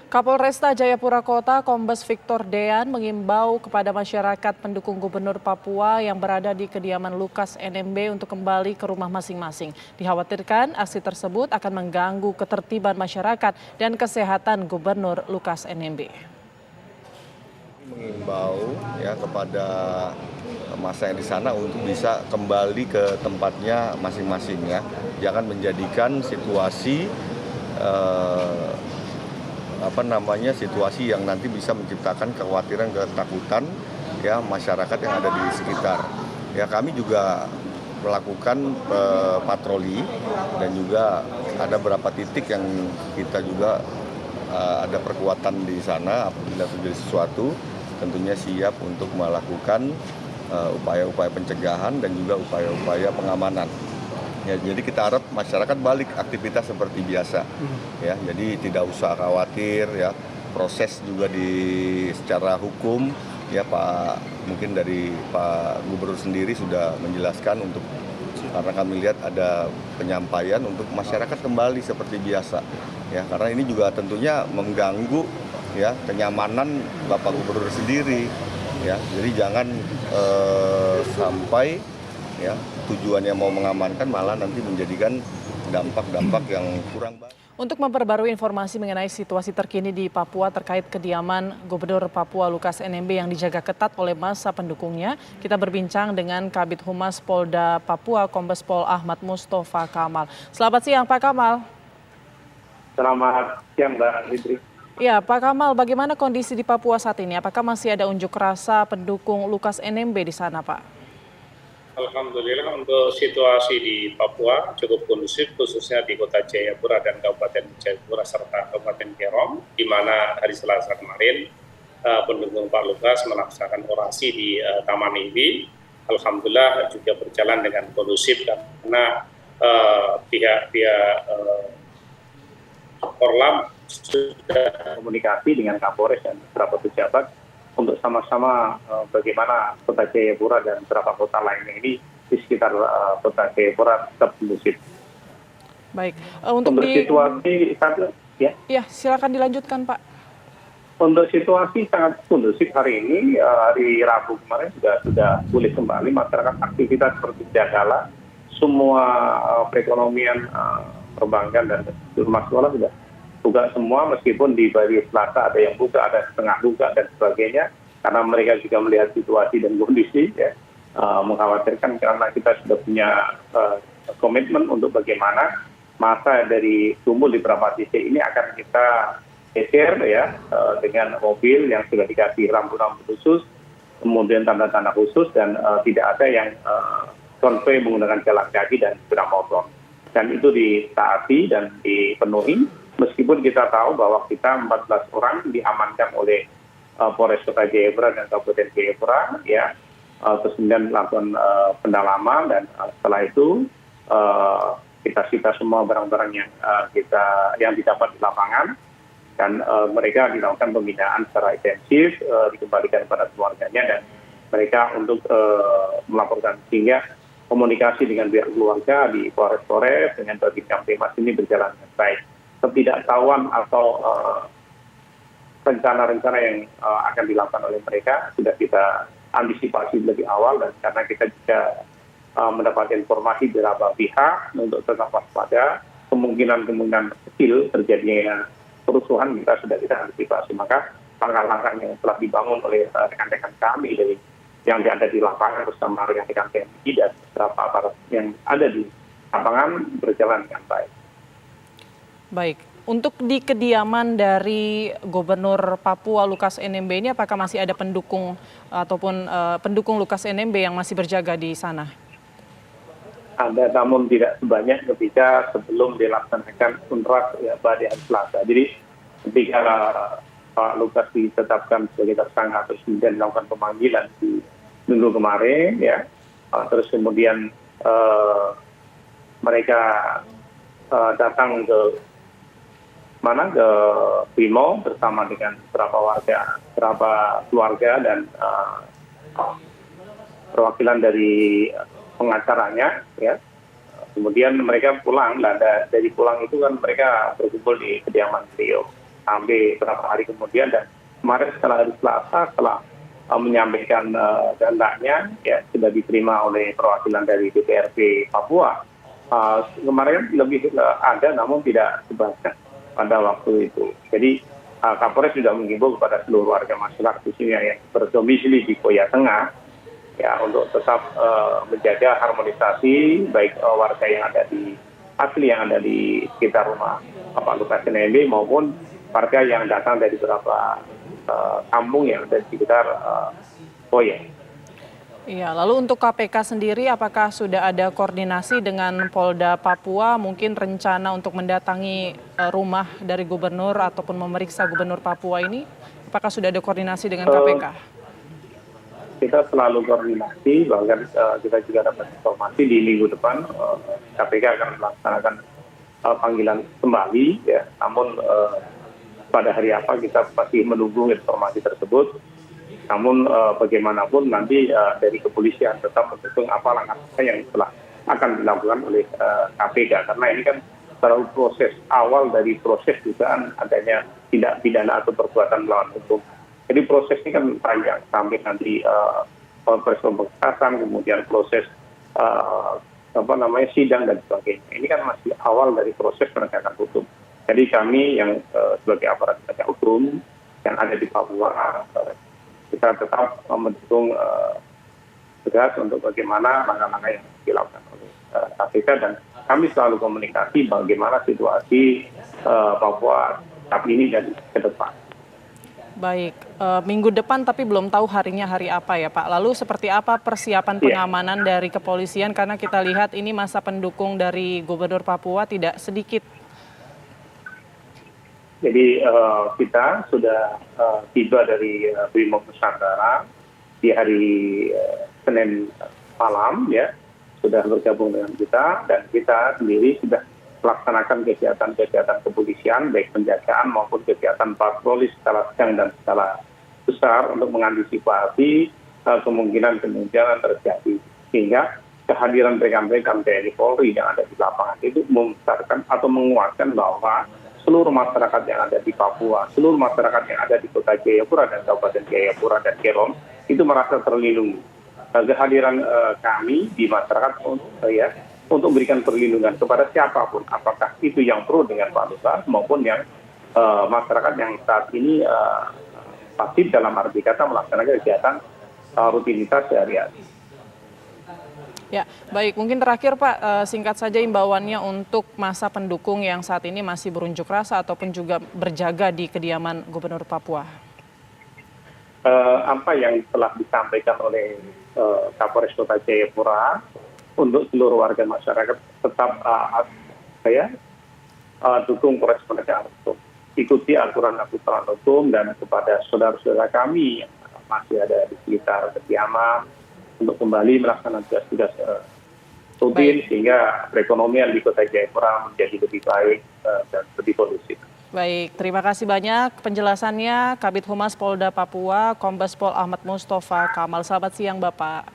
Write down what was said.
Kapolresta Jayapura Kota, Kombes Victor Dean mengimbau kepada masyarakat pendukung Gubernur Papua yang berada di kediaman Lukas NMB untuk kembali ke rumah masing-masing. Dikhawatirkan aksi tersebut akan mengganggu ketertiban masyarakat dan kesehatan Gubernur Lukas NMB. Mengimbau ya kepada masa yang di sana untuk bisa kembali ke tempatnya masing-masing ya. Jangan menjadikan situasi situasi yang nanti bisa menciptakan kekhawatiran, ketakutan ya masyarakat yang ada di sekitar. Ya kami juga melakukan patroli dan juga ada beberapa titik yang kita juga ada perkuatan di sana. Apabila terjadi sesuatu tentunya siap untuk melakukan upaya-upaya pencegahan dan juga upaya-upaya pengamanan. Ya, jadi kita harap masyarakat balik aktivitas seperti biasa. Ya, jadi tidak usah khawatir ya. Proses juga secara hukum ya mungkin dari Pak Gubernur sendiri sudah menjelaskan karena kami lihat ada penyampaian untuk masyarakat kembali seperti biasa. Ya, karena ini juga tentunya mengganggu ya kenyamanan Bapak Gubernur sendiri. Ya, jadi jangan sampai ya tujuannya mau mengamankan malah nanti menjadikan dampak-dampak yang kurang baik. Untuk memperbarui informasi mengenai situasi terkini di Papua terkait kediaman Gubernur Papua Lukas NMB yang dijaga ketat oleh massa pendukungnya, kita berbincang dengan Kabid Humas Polda Papua, Kombes Pol Ahmad Mustafa Kamal. Selamat siang Pak Kamal. Selamat siang Mbak Lidri. Ya, Pak Kamal, bagaimana kondisi di Papua saat ini? Apakah masih ada unjuk rasa pendukung Lukas NMB di sana, Pak? Alhamdulillah untuk situasi di Papua cukup kondusif, khususnya di Kota Jayapura dan Kabupaten Jayapura serta Kabupaten Kerom, di mana hari Selasa kemarin pendukung Pak Lukas melaksanakan orasi di Taman Iwi. Alhamdulillah juga berjalan dengan kondusif karena pihak-pihak Korlam sudah komunikasi dengan Kapolres dan beberapa pejabat untuk sama-sama bagaimana Kota Jayapura dan beberapa kota lainnya ini di sekitar Kota Jayapura tetap kondusif. Baik, untuk situasi ya silakan dilanjutkan Pak. Untuk situasi sangat kondusif hari ini, hari Rabu kemarin sudah boleh kembali masyarakat aktivitas seperti jagala, semua perekonomian, perbankan dan rumah sekolah sudah buka semua, meskipun di hari Selasa ada yang buka, ada setengah buka dan sebagainya, karena mereka juga melihat situasi dan kondisi ya, mengkhawatirkan karena kita sudah punya komitmen untuk bagaimana masa dari kumpul di beberapa titik ini akan kita geser ya dengan mobil yang sudah dikasih rambu-rambu khusus, kemudian tanda-tanda khusus dan tidak ada yang konvoy menggunakan jalan kaki dan sepeda motor. Dan itu ditaati dan dipenuhi. Meskipun kita tahu bahwa kita 14 orang diamankan oleh Polres Kota Jayapura dan Kabupaten Jayapura, ya, terus kemudian melakukan pendalaman dan setelah itu kita sita semua barang-barang yang didapat di lapangan dan mereka dilakukan pembinaan secara intensif, dikembalikan kepada keluarganya dan mereka untuk melaporkan, sehingga komunikasi dengan pihak keluarga di Polres dengan Babinsa Kamtipmas ini berjalan dengan baik. Ketidaktahuan atau rencana-rencana yang akan dilakukan oleh mereka sudah kita antisipasi lebih awal, dan karena kita juga mendapat informasi dari beberapa pihak untuk tetap waspada kemungkinan kecil terjadinya kerusuhan, kita sudah antisipasi. Maka langkah-langkah yang telah dibangun oleh rekan-rekan kami dari yang ada di lapangan bersama rekan-rekan TNI dan beberapa aparat yang ada di lapangan berjalan dengan baik. Baik, untuk di kediaman dari Gubernur Papua Lukas NMB ini apakah masih ada pendukung ataupun pendukung Lukas NMB yang masih berjaga di sana? Ada, namun tidak sebanyak ketika sebelum dilaksanakan unras ya, pada hari Selasa. Jadi ketika Pak Lukas ditetapkan sebagai tersangka terus kemudian dilakukan pemanggilan di minggu kemarin, ya, terus kemudian mereka datang ke Brimo bersama dengan beberapa keluarga dan perwakilan dari pengacaranya, ya. Kemudian mereka pulang, dari pulang itu kan mereka berkumpul di kediaman beliau. sampai beberapa hari kemudian, dan kemarin setelah hari Selasa setelah menyampaikan kehendaknya ya sudah diterima oleh perwakilan dari DPRD Papua. Kemarin lebih ada namun tidak sebanyak pada waktu itu. Jadi Kapolres sudah menghimbau kepada seluruh warga masyarakat di sini yang berdomisili di Koya Tengah ya untuk tetap menjaga harmonisasi baik warga yang ada di asli yang ada di sekitar rumah Pak Lukas NMB maupun warga yang datang dari beberapa kampung yang ada di sekitar Koya. Iya, lalu untuk KPK sendiri apakah sudah ada koordinasi dengan Polda Papua, mungkin rencana untuk mendatangi rumah dari gubernur ataupun memeriksa gubernur Papua ini? Apakah sudah ada koordinasi dengan KPK? Kita selalu koordinasi, bahkan kita juga dapat informasi di minggu depan KPK akan melaksanakan panggilan kembali, ya. Namun pada hari apa kita masih menunggu informasi tersebut. Namun bagaimanapun nanti dari kepolisian tetap mendukung apa langkah yang telah akan dilakukan oleh KPK, karena ini kan terlalu proses awal dari proses dugaan adanya tindak pidana atau perbuatan melawan hukum. Jadi proses ini kan panjang sampai nanti proses pembekasan, kemudian proses sidang dan sebagainya. Ini kan masih awal dari proses penegakan hukum. Jadi kami yang sebagai aparat penegak hukum yang ada di Papua kita tetap mendukung tegas untuk bagaimana langkah-langkah yang dilakukan oleh KPK, dan kami selalu komunikasi bagaimana situasi Papua saat ini dan ke depan. Baik, minggu depan tapi belum tahu harinya hari apa ya Pak. Lalu seperti apa persiapan pengamanan dari kepolisian, karena kita lihat ini masa pendukung dari Gubernur Papua tidak sedikit. Jadi kita sudah tiba dari Brimob Nusantara di hari Senin malam, ya, sudah bergabung dengan kita, dan kita sendiri sudah melaksanakan kegiatan-kegiatan kepolisian baik penjagaan maupun kegiatan patroli skala sedang dan skala besar untuk mengantisipasi kemungkinan terjadi, sehingga kehadiran rekan-rekan TNI Polri yang ada di lapangan itu membesarkan atau menguatkan bahwa seluruh masyarakat yang ada di Papua, seluruh masyarakat yang ada di Kota Jayapura dan Kabupaten Jayapura dan Kerom itu merasa terlindungi. Kehadiran kami di masyarakat untuk memberikan perlindungan kepada siapapun, apakah itu yang pro dengan Pak Lukas maupun yang masyarakat yang saat ini pasif dalam arti kata melaksanakan kegiatan rutinitas sehari-hari. Ya, baik. Mungkin terakhir Pak, singkat saja imbauannya untuk masa pendukung yang saat ini masih berunjuk rasa ataupun juga berjaga di kediaman Gubernur Papua. Apa yang telah disampaikan oleh Kapolres Kota Jayapura untuk seluruh warga masyarakat tetap dukung proses penegakan hukum, ikuti aturan-aturan hukum, dan kepada saudara-saudara kami yang masih ada di sekitar kediaman untuk kembali melaksanakan tugas-tugas rutin sehingga perekonomian di Kota Jayapura menjadi lebih baik dan lebih kondusif. Baik, terima kasih banyak penjelasannya Kabid Humas Polda Papua, Kombes Pol Ahmad Mustafa Kamal. Selamat siang Bapak.